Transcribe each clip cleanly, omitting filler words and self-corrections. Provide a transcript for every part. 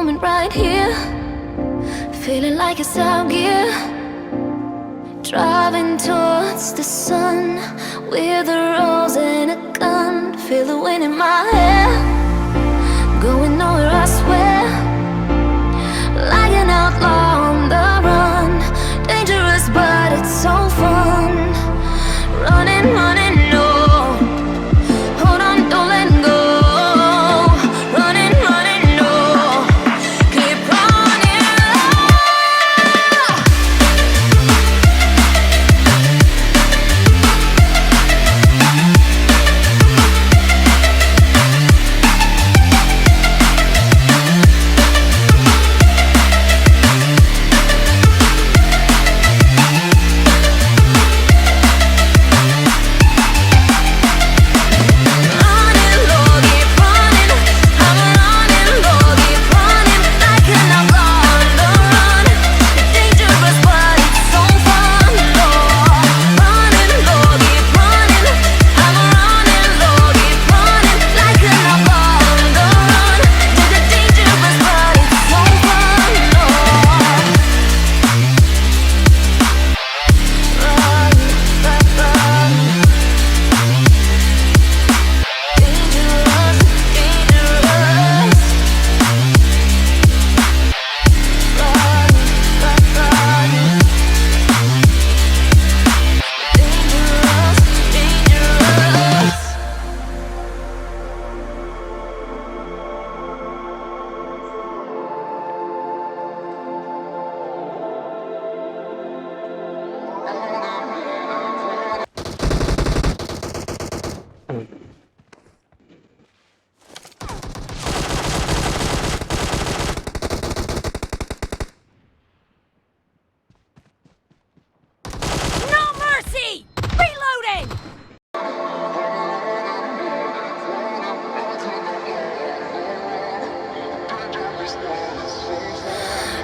moment right here, feeling like it's out gear. Driving towards the sun with a rose and a gun. Feel the wind in my hair, going nowhere I swear. Like an outlaw on the run, dangerous but it's so fun. Running, running, no, hold on, don't let go. Running, running, no, keep running.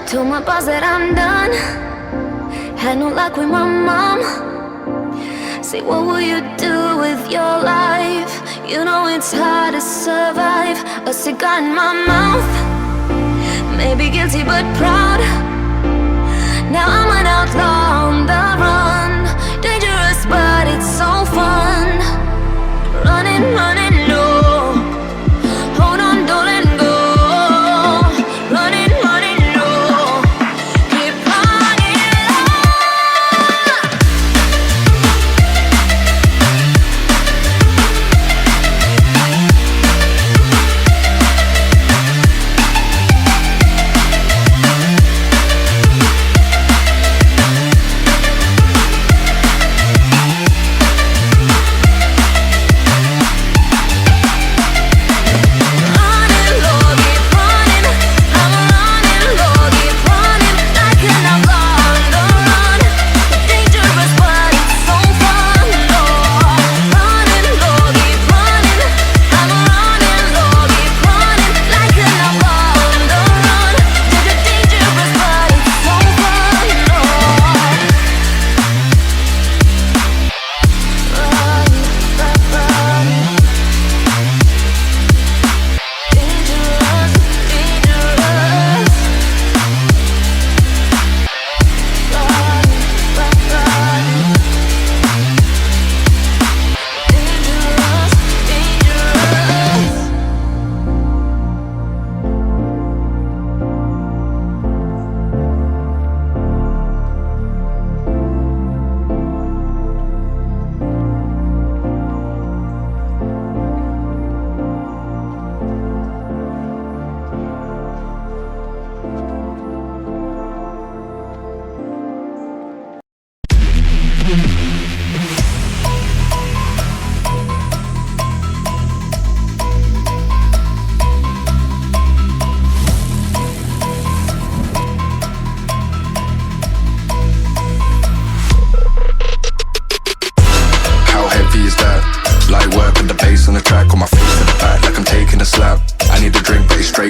Told my boss that I'm done. Had no luck with my mom. Say, what will you do with your life? You know it's hard to survive. A cigar in my mouth, maybe guilty but proud. Now I'm an outlaw on the run, dangerous but it's so fun. Running, running, no, hold on, don't let go. Running, running, no, keep running.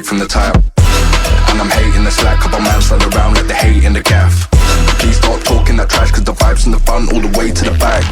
From the tile, and I'm hating the slack. Couple man slide around like they hate in the gaff. Please stop talking that trash, cause the vibes in the front all the way to the back.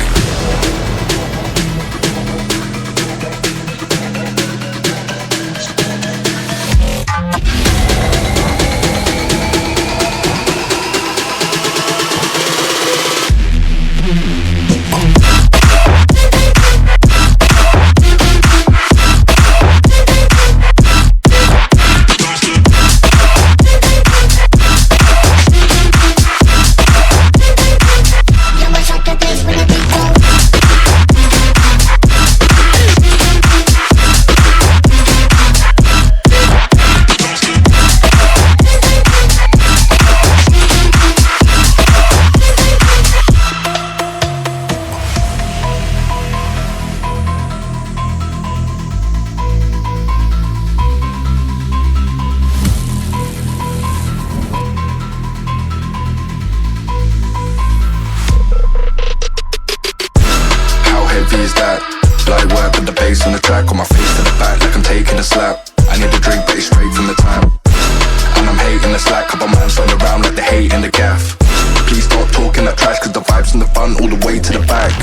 slap. I need a drink but it's straight from the tap. And I'm hating the slack, couple man slide around like they hate in the gaff. Please stop talking that trash, cause the vibes and the fun all the way to the back.